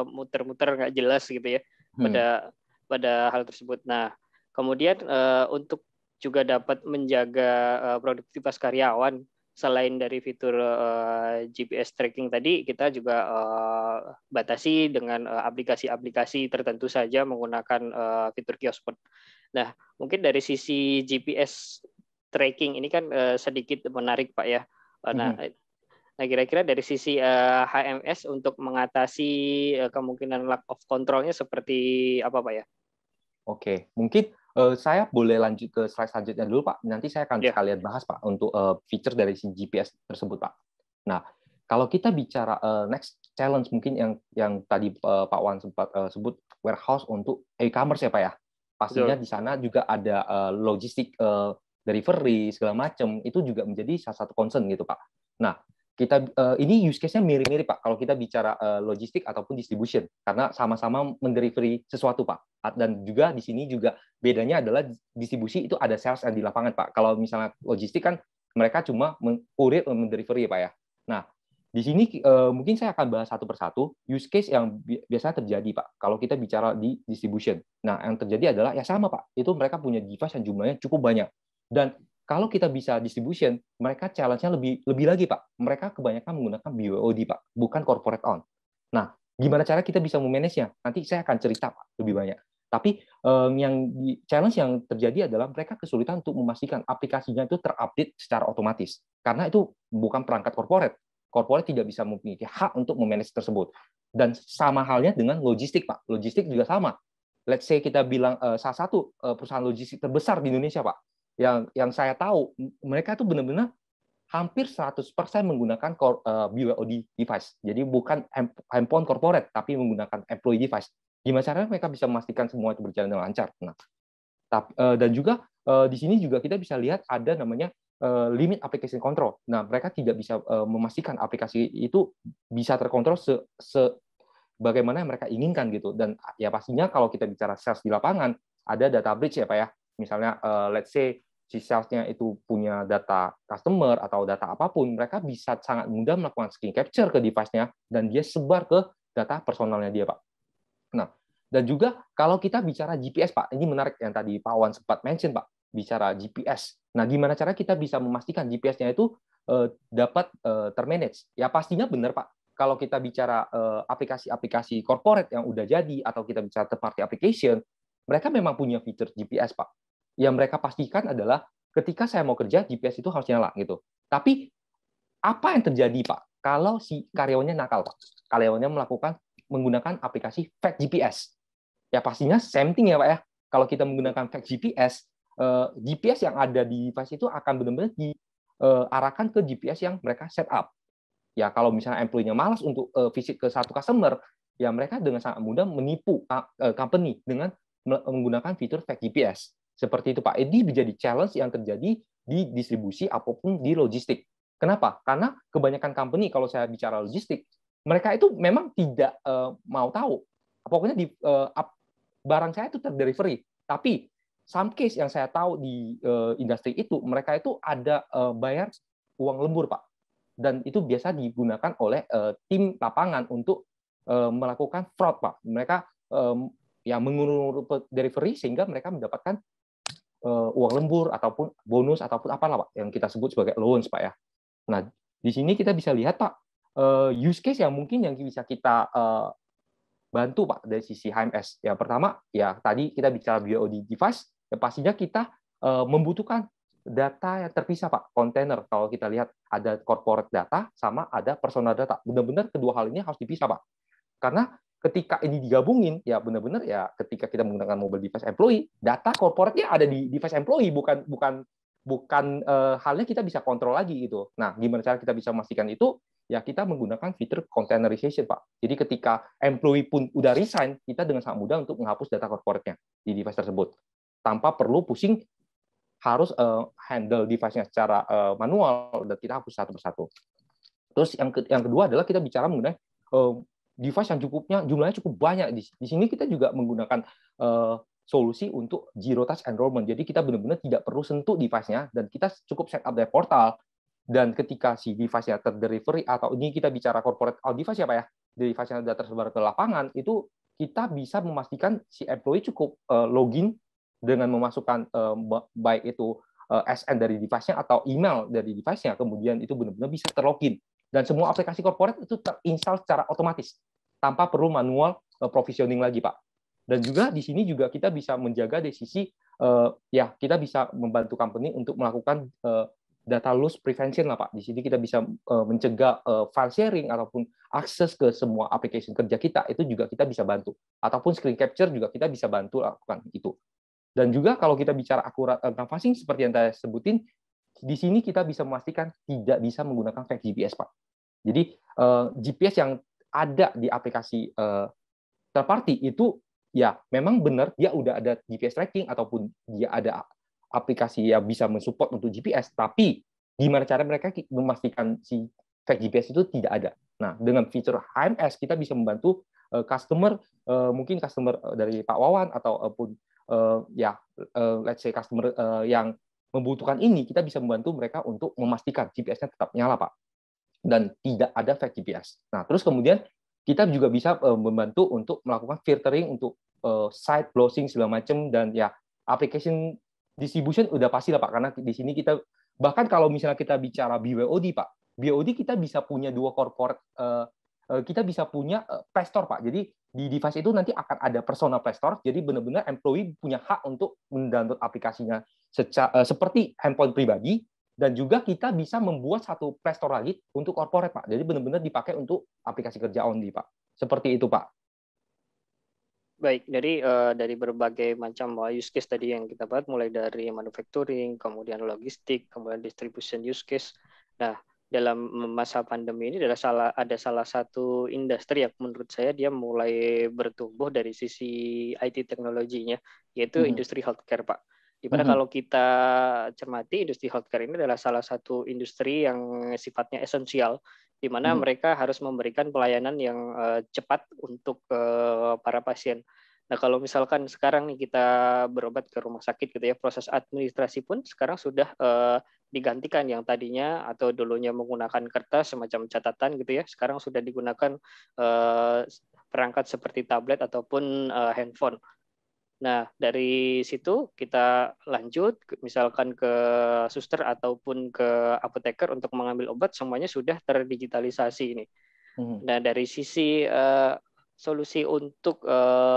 muter-muter nggak jelas gitu ya pada hal tersebut. Nah, kemudian untuk juga dapat menjaga produktivitas karyawan selain dari fitur GPS tracking tadi, kita juga batasi dengan aplikasi-aplikasi tertentu saja menggunakan fitur kiosk. Nah, mungkin dari sisi GPS tracking ini kan sedikit menarik Pak ya. Nah, kira-kira dari sisi HMS untuk mengatasi kemungkinan lack of control-nya seperti apa Pak ya? Oke, mungkin saya boleh lanjut ke slide selanjutnya dulu Pak. Nanti saya akan sekalian bahas Pak untuk feature dari si GPS tersebut Pak. Nah, kalau kita bicara next challenge mungkin yang tadi Pak Wan sempat sebut warehouse untuk e-commerce ya Pak ya. Pastinya di sana juga ada logistik delivery segala macam, itu juga menjadi salah satu concern gitu Pak. Nah, kita ini use case-nya mirip-mirip Pak kalau kita bicara logistik ataupun distribution karena sama-sama mendelivery sesuatu Pak. Dan juga di sini juga bedanya adalah distribusi itu ada sales yang di lapangan Pak. Kalau misalnya logistik kan mereka cuma kurir mendelivery ya Pak ya. Nah, di sini mungkin saya akan bahas satu persatu use case yang biasanya terjadi Pak kalau kita bicara di distribution. Nah, yang terjadi adalah ya sama Pak, itu mereka punya device yang jumlahnya cukup banyak. Dan kalau kita bisa distribution, mereka challenge-nya lebih lagi, Pak. Mereka kebanyakan menggunakan BOD, Pak, bukan corporate owned. Nah, gimana cara kita bisa memanage-nya? Nanti saya akan cerita, Pak, lebih banyak. Tapi challenge yang terjadi adalah mereka kesulitan untuk memastikan aplikasinya itu terupdate secara otomatis. Karena itu bukan perangkat corporate. Corporate tidak bisa memiliki hak untuk memanage tersebut. Dan sama halnya dengan logistik, Pak. Logistik juga sama. Let's say kita bilang salah satu perusahaan logistik terbesar di Indonesia, Pak. Yang saya tahu mereka tuh benar-benar hampir 100% menggunakan BYOD device. Jadi bukan handphone corporate, tapi menggunakan employee device. Gimana caranya mereka bisa memastikan semua itu berjalan dengan lancar? Nah, dan juga di sini juga kita bisa lihat ada namanya limit application control. Nah, mereka tidak bisa memastikan aplikasi itu bisa terkontrol bagaimana yang mereka inginkan gitu. Dan ya pastinya kalau kita bicara sales di lapangan, ada data breach ya Pak ya. Misalnya let's say si salesnya itu punya data customer atau data apapun, mereka bisa sangat mudah melakukan screen capture ke device-nya dan dia sebar ke data personalnya dia, Pak. Nah, dan juga kalau kita bicara GPS, Pak, ini menarik yang tadi Pak Wan sempat mention, Pak, bicara GPS. Nah, gimana cara kita bisa memastikan GPS-nya itu dapat termanage? Ya pastinya benar, Pak. Kalau kita bicara aplikasi-aplikasi corporate yang udah jadi atau kita bicara third party application, mereka memang punya fitur GPS, Pak. Yang mereka pastikan adalah ketika saya mau kerja, GPS itu harus nyala gitu. Tapi apa yang terjadi, Pak, kalau si karyawannya nakal, Pak? Karyawannya menggunakan aplikasi fake GPS. Ya pastinya same thing ya, Pak ya. Kalau kita menggunakan fake GPS, GPS yang ada di device itu akan benar-benar diarahkan ke GPS yang mereka set up. Ya kalau misalnya employee-nya malas untuk visit ke satu customer, ya mereka dengan sangat mudah menipu company dengan menggunakan fitur fake GPS. Seperti itu, Pak. Ini menjadi challenge yang terjadi di distribusi apapun di logistik. Kenapa? Karena kebanyakan company, kalau saya bicara logistik, mereka itu memang tidak mau tahu. Pokoknya barang saya itu terdelivery. Tapi some case yang saya tahu di industri itu, mereka itu ada bayar uang lembur, Pak. Dan itu biasa digunakan oleh tim lapangan untuk melakukan fraud, Pak. Mereka ya mengurung delivery sehingga mereka mendapatkan uang lembur ataupun bonus ataupun apalah, Pak, yang kita sebut sebagai allowance, Pak ya. Nah, di sini kita bisa lihat, Pak, use case yang mungkin yang bisa kita bantu, Pak, dari sisi HMS. Yang pertama, ya tadi kita bicara BYOD device, ya pastinya kita membutuhkan data yang terpisah, Pak, kontainer. Kalau kita lihat ada corporate data sama ada personal data. Benar-benar kedua hal ini harus dipisah, Pak. Karena ketika ini digabungin, ya benar-benar ya ketika kita menggunakan mobile device employee, data corporate-nya ada di device employee, bukan halnya kita bisa kontrol lagi gitu. Nah, gimana cara kita bisa memastikan itu? Ya kita menggunakan fitur containerization, Pak. Jadi ketika employee pun udah resign, kita dengan sangat mudah untuk menghapus data corporate-nya di device tersebut. Tanpa perlu pusing harus handle device-nya secara manual dan kita hapus satu persatu. Terus yang kedua adalah kita bicara mengenai device yang jumlahnya cukup banyak. Di sini kita juga menggunakan solusi untuk zero touch enrollment. Jadi kita benar-benar tidak perlu sentuh device-nya dan kita cukup set up dari portal. Dan ketika si device-nya terdelivery atau ini kita bicara corporate device ya, Pak ya, device-nya sudah tersebar ke lapangan, itu kita bisa memastikan si employee cukup login dengan memasukkan baik itu SN dari device-nya atau email dari device-nya, kemudian itu benar-benar bisa terlogin. Dan semua aplikasi corporate itu terinstall secara otomatis tanpa perlu manual provisioning lagi, Pak. Dan juga di sini juga kita bisa menjaga dari sisi ya kita bisa membantu company untuk melakukan data loss prevention lah, Pak. Di sini kita bisa mencegah file sharing ataupun akses ke semua aplikasi kerja kita, itu juga kita bisa bantu. Ataupun screen capture juga kita bisa bantu lakukan itu. Dan juga kalau kita bicara akurat canvassing seperti yang saya sebutin, di sini kita bisa memastikan tidak bisa menggunakan fake GPS, Pak. Jadi GPS yang ada di aplikasi third party itu ya memang benar dia udah ada GPS tracking ataupun dia ada aplikasi yang bisa mensupport untuk GPS, tapi gimana cara mereka memastikan si fake GPS itu tidak ada. Nah, dengan fitur HMS kita bisa membantu customer, mungkin customer dari Pak Wawan ataupun let's say customer yang membutuhkan ini, kita bisa membantu mereka untuk memastikan GPS-nya tetap nyala, Pak, dan tidak ada fake GPS. Nah, terus kemudian kita juga bisa membantu untuk melakukan filtering untuk site browsing segala macam, dan ya application distribution udah pasti lah, Pak, karena di sini kita bahkan kalau misalnya kita bicara BYOD, Pak, BYOD kita bisa punya dua corporate, kita bisa punya Play Store, Pak. Jadi di device itu nanti akan ada personal Play Store, jadi benar-benar employee punya hak untuk mendownload aplikasinya seperti handphone pribadi, dan juga kita bisa membuat satu Play Store lagi untuk corporate, Pak. Jadi benar-benar dipakai untuk aplikasi kerja only, Pak. Seperti itu, Pak. Baik, dari berbagai macam use case tadi yang kita bahas, mulai dari manufacturing, kemudian logistik, kemudian distribution use case, Nah, dalam masa pandemi ini ada salah satu industri yang menurut saya dia mulai bertumbuh dari sisi IT teknologinya, yaitu industri healthcare, Pak. Di mana kalau kita cermati, industri healthcare ini adalah salah satu industri yang sifatnya esensial, di mana mereka harus memberikan pelayanan yang cepat untuk para pasien. Nah, kalau misalkan sekarang nih kita berobat ke rumah sakit gitu ya, proses administrasi pun sekarang sudah digantikan yang tadinya atau dulunya menggunakan kertas semacam catatan gitu ya, sekarang sudah digunakan perangkat seperti tablet ataupun handphone. Nah, dari situ kita lanjut misalkan ke suster ataupun ke apoteker untuk mengambil obat, semuanya sudah terdigitalisasi ini. Nah, dari sisi solusi untuk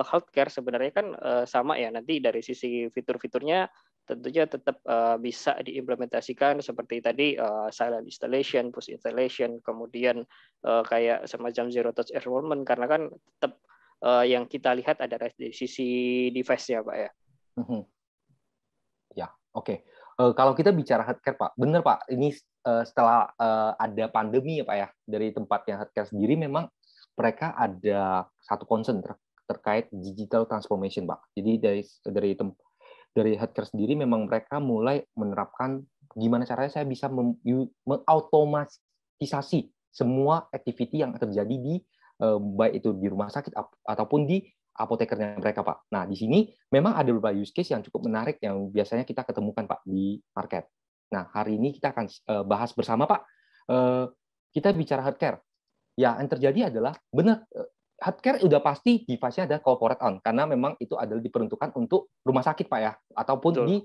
healthcare sebenarnya kan sama ya, nanti dari sisi fitur-fiturnya tentunya tetap bisa diimplementasikan seperti tadi silent installation, push installation, kemudian kayak semacam zero touch enrollment, karena kan tetap yang kita lihat ada dari sisi device-nya, Pak ya. Ya, oke. Kalau kita bicara healthcare, Pak, benar Pak, ini setelah ada pandemi ya Pak ya, dari tempatnya healthcare sendiri memang mereka ada satu concern terkait digital transformation, Pak. Jadi dari healthcare sendiri memang mereka mulai menerapkan gimana caranya saya bisa mengautomatisasi semua activity yang terjadi di baik itu di rumah sakit ataupun di apotekernya mereka, Pak. Nah, di sini memang ada beberapa use case yang cukup menarik yang biasanya kita ketemukan, Pak, di market. Nah, hari ini kita akan bahas bersama, Pak. Kita bicara healthcare. Ya, yang terjadi adalah benar healthcare udah pasti device-nya ada corporate on karena memang itu adalah diperuntukkan untuk rumah sakit, Pak ya, ataupun di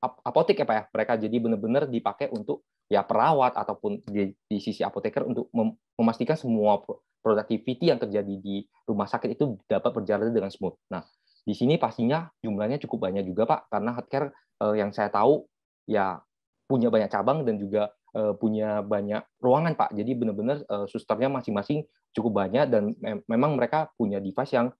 apotek ya, Pak ya. Mereka jadi benar-benar dipakai untuk ya perawat ataupun di sisi apoteker untuk memastikan semua productivity yang terjadi di rumah sakit itu dapat berjalan dengan smooth. Nah, di sini pastinya jumlahnya cukup banyak juga, Pak, karena healthcare yang saya tahu ya punya banyak cabang dan juga punya banyak ruangan, Pak. Jadi benar-benar susternya masing-masing cukup banyak dan memang mereka punya device yang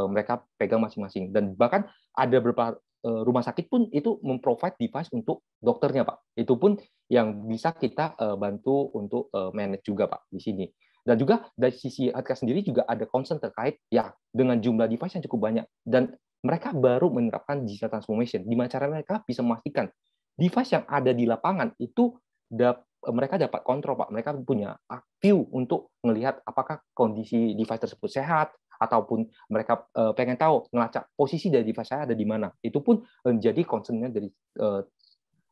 mereka pegang masing-masing. Dan bahkan ada beberapa rumah sakit pun itu memprovide device untuk dokternya, Pak. Itu pun yang bisa kita bantu untuk manage juga, Pak, di sini. Dan juga dari sisi healthcare sendiri juga ada concern terkait ya dengan jumlah device yang cukup banyak dan mereka baru menerapkan digital transformation. Di mana cara mereka bisa memastikan device yang ada di lapangan itu mereka dapat kontrol, Pak. Mereka punya view untuk melihat apakah kondisi device tersebut sehat ataupun mereka pengen tahu ngelacak posisi dari device saya ada di mana. Itu pun menjadi concern-nya dari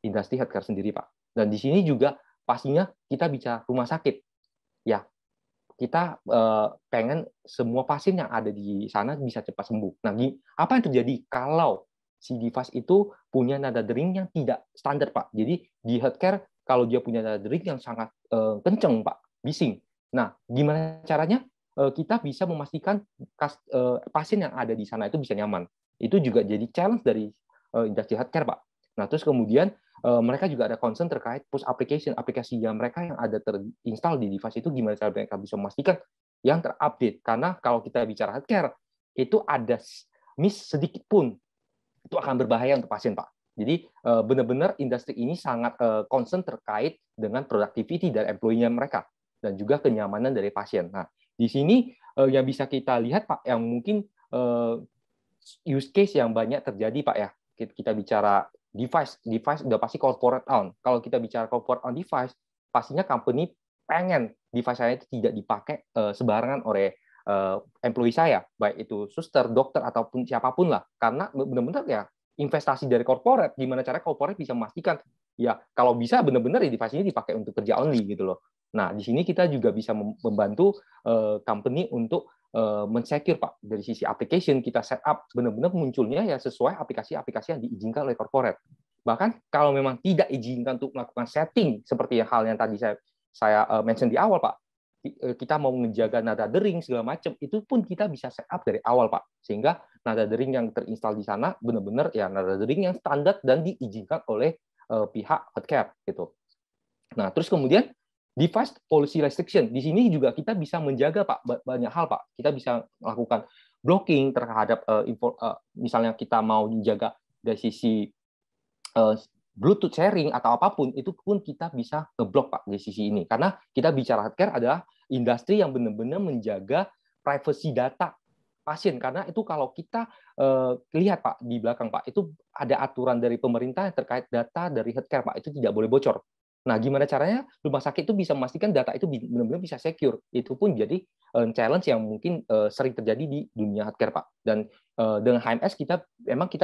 industri healthcare sendiri, Pak. Dan di sini juga pastinya kita bicara rumah sakit. Ya, kita pengen semua pasien yang ada di sana bisa cepat sembuh. Nah, apa yang terjadi kalau si device itu punya nada dering yang tidak standar, Pak? Jadi di healthcare kalau dia punya nada dering yang sangat kenceng, Pak, bising. Nah, gimana caranya kita bisa memastikan pasien yang ada di sana itu bisa nyaman? Itu juga jadi challenge dari industri healthcare, Pak. Nah, terus kemudian mereka juga ada concern terkait push aplikasi yang mereka yang ada terinstall di device itu gimana cara mereka bisa memastikan yang terupdate. Karena kalau kita bicara healthcare, itu ada miss sedikit pun, itu akan berbahaya untuk pasien, Pak. Jadi benar-benar industri ini sangat concern terkait dengan productivity dari employee-nya mereka dan juga kenyamanan dari pasien. Nah, di sini yang bisa kita lihat, Pak, yang mungkin use case yang banyak terjadi, Pak ya. Kita bicara device udah pasti corporate owned. Kalau kita bicara corporate owned device, pastinya company pengen device saya itu tidak dipakai sembarangan oleh employee saya, baik itu suster, dokter ataupun siapapun lah. Karena benar-benar ya investasi dari corporate, gimana cara corporate bisa memastikan ya kalau bisa benar-benar ya device ini dipakai untuk kerja only gitu loh. Nah, di sini kita juga bisa membantu company untuk men-secure, Pak, dari sisi application kita set up benar-benar munculnya ya sesuai aplikasi-aplikasi yang diizinkan oleh corporate. Bahkan kalau memang tidak izinkan untuk melakukan setting seperti hal yang tadi saya mention di awal, Pak, kita mau menjaga nada dering segala macam, itu pun kita bisa set up dari awal, Pak, sehingga nada dering yang terinstall di sana benar-benar ya nada dering yang standar dan diizinkan oleh pihak healthcare gitu. Nah, terus kemudian device policy restriction. Di sini juga kita bisa menjaga, Pak, banyak hal, Pak. Kita bisa melakukan blocking terhadap misalnya kita mau menjaga dari sisi Bluetooth sharing atau apapun itu pun kita bisa ngeblok Pak di sisi ini, karena kita bicara healthcare adalah industri yang benar-benar menjaga privacy data pasien, karena itu kalau kita lihat Pak di belakang Pak, itu ada aturan dari pemerintah terkait data dari healthcare Pak, itu tidak boleh bocor. Nah, gimana caranya rumah sakit itu bisa memastikan data itu benar-benar bisa secure? Itu pun jadi challenge yang mungkin sering terjadi di dunia healthcare Pak. Dan dengan HMS kita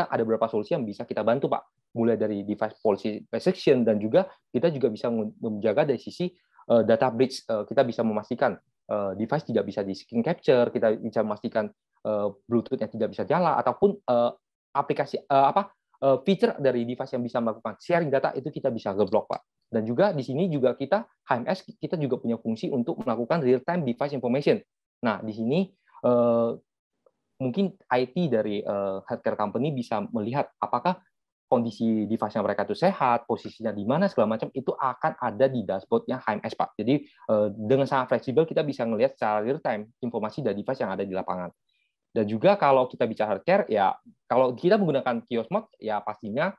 ada beberapa solusi yang bisa kita bantu Pak, mulai dari device policy restriction, dan juga kita juga bisa menjaga dari sisi data breach. Kita bisa memastikan device tidak bisa di screen capture, kita bisa memastikan Bluetooth yang tidak bisa nyala, ataupun aplikasi feature dari device yang bisa melakukan sharing data itu kita bisa ngeblok Pak. Dan juga di sini juga HMS kita juga punya fungsi untuk melakukan real time device information. Nah, di sini mungkin IT dari healthcare company bisa melihat apakah kondisi device-nya mereka itu sehat, posisinya di mana, segala macam, itu akan ada di dashboard-nya HMS, Pak. Jadi, dengan sangat fleksibel, kita bisa melihat secara real-time informasi dari device yang ada di lapangan. Dan juga kalau kita bicara healthcare, ya kalau kita menggunakan kios mode, ya pastinya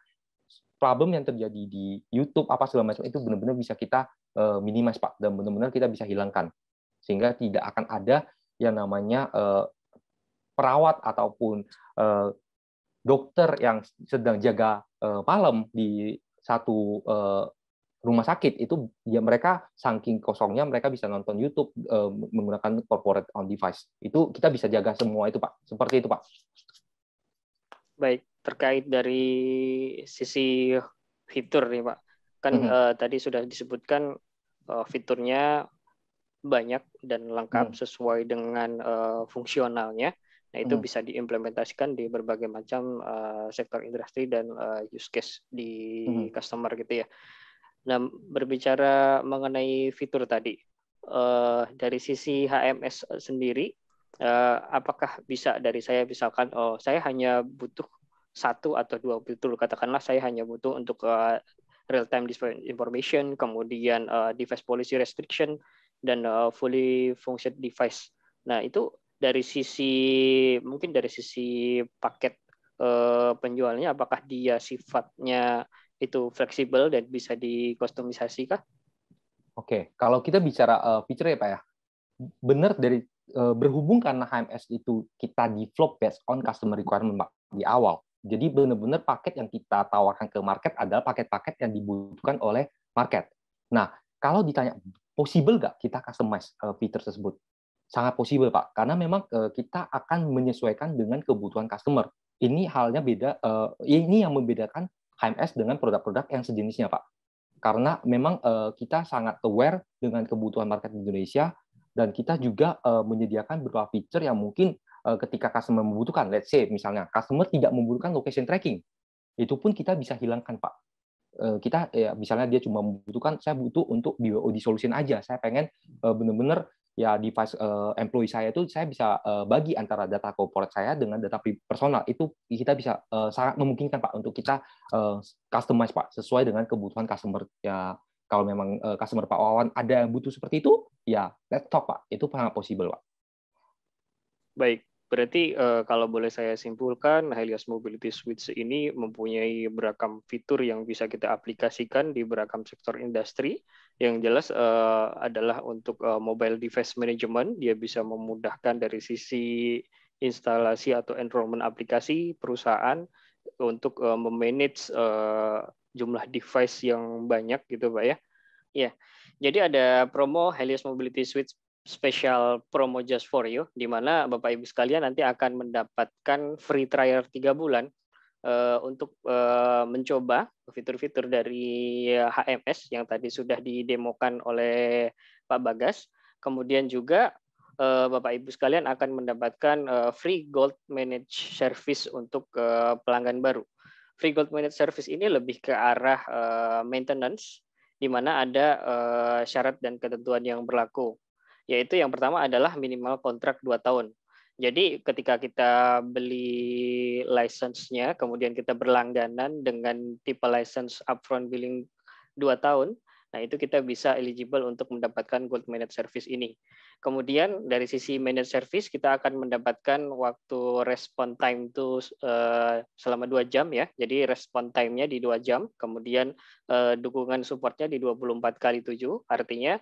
problem yang terjadi di YouTube, apa segala macam, itu benar-benar bisa kita minimize, Pak. Dan benar-benar kita bisa hilangkan. Sehingga tidak akan ada yang namanya perawat ataupun dokter yang sedang jaga malam di satu rumah sakit itu, ya mereka saking kosongnya mereka bisa nonton YouTube menggunakan corporate on device. Itu kita bisa jaga semua itu Pak. Seperti itu Pak. Baik, terkait dari sisi fitur nih Pak. Kan tadi sudah disebutkan fiturnya banyak dan lengkap sesuai dengan fungsionalnya. Nah, itu bisa diimplementasikan di berbagai macam sektor industri dan use case di customer gitu ya. Nah, berbicara mengenai fitur tadi, dari sisi HMS sendiri, apakah bisa dari saya misalkan, saya hanya butuh 1 atau 2 fitur, katakanlah saya hanya butuh untuk real-time display information, kemudian device policy restriction, dan fully function device. Nah, itu dari sisi paket penjualnya, apakah dia sifatnya itu fleksibel dan bisa dikustomisasi kah? Oke, kalau kita bicara feature ya Pak ya, benar dari berhubung karena HMS itu kita develop based on customer requirement Pak di awal. Jadi benar-benar paket yang kita tawarkan ke market adalah paket-paket yang dibutuhkan oleh market. Nah, kalau ditanya possible nggak kita customize fitur tersebut? Sangat possible Pak, karena memang kita akan menyesuaikan dengan kebutuhan customer. Ini halnya beda, ini yang membedakan HMS dengan produk-produk yang sejenisnya Pak. Karena memang kita sangat aware dengan kebutuhan market di Indonesia, dan kita juga menyediakan beberapa feature yang mungkin ketika customer membutuhkan, let's say misalnya customer tidak membutuhkan location tracking, itu pun kita bisa hilangkan Pak. Kita ya misalnya dia cuma membutuhkan, saya butuh untuk BOD solution aja, saya pengen benar-benar ya device employee saya itu saya bisa bagi antara data corporate saya dengan data personal, itu kita bisa sangat memungkinkan Pak untuk kita customize Pak sesuai dengan kebutuhan customer. Ya kalau memang customer Pak Wawan ada yang butuh seperti itu, ya let's talk Pak, itu sangat possible Pak. Baik, berarti kalau boleh saya simpulkan, Helios Mobility Suite ini mempunyai beragam fitur yang bisa kita aplikasikan di beragam sektor industri. Yang jelas adalah untuk mobile device management, dia bisa memudahkan dari sisi instalasi atau enrollment aplikasi perusahaan untuk memanage jumlah device yang banyak gitu Pak ya. Ya, jadi ada promo Helios Mobility Suite special promo just for you, di mana Bapak Ibu sekalian nanti akan mendapatkan free trial 3 bulan untuk mencoba fitur-fitur dari HMS yang tadi sudah didemokan oleh Pak Bagas. Kemudian juga Bapak Ibu sekalian akan mendapatkan free Gold Manage Service untuk pelanggan baru. Free Gold Manage Service ini lebih ke arah maintenance, di mana ada syarat dan ketentuan yang berlaku. Yaitu yang pertama adalah minimal kontrak 2 tahun. Jadi ketika kita beli license-nya, kemudian kita berlangganan dengan tipe license upfront billing 2 tahun, Nah, itu kita bisa eligible untuk mendapatkan Gold Managed Service ini. Kemudian dari sisi Managed Service kita akan mendapatkan waktu respon time itu selama 2 jam ya. Jadi respon time-nya di 2 jam. Kemudian dukungan supportnya di 24x7. Artinya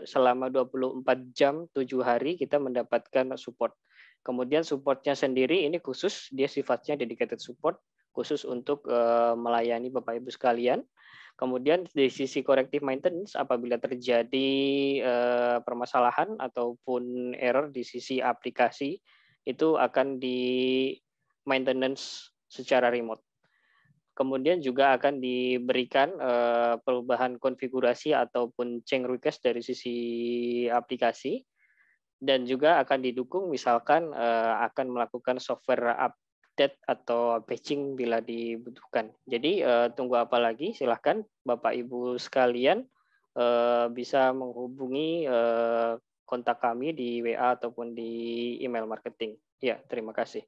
selama 24 jam 7 hari kita mendapatkan support. Kemudian supportnya sendiri ini khusus, dia sifatnya dedicated support, khusus untuk melayani Bapak Ibu sekalian. Kemudian di sisi corrective maintenance, apabila terjadi permasalahan ataupun error di sisi aplikasi, itu akan di maintenance secara remote. Kemudian juga akan diberikan perubahan konfigurasi ataupun change request dari sisi aplikasi, dan juga akan didukung misalkan akan melakukan software update atau patching bila dibutuhkan. Jadi tunggu apa lagi? Silahkan Bapak Ibu sekalian bisa menghubungi kontak kami di WA ataupun di email marketing. Ya, terima kasih.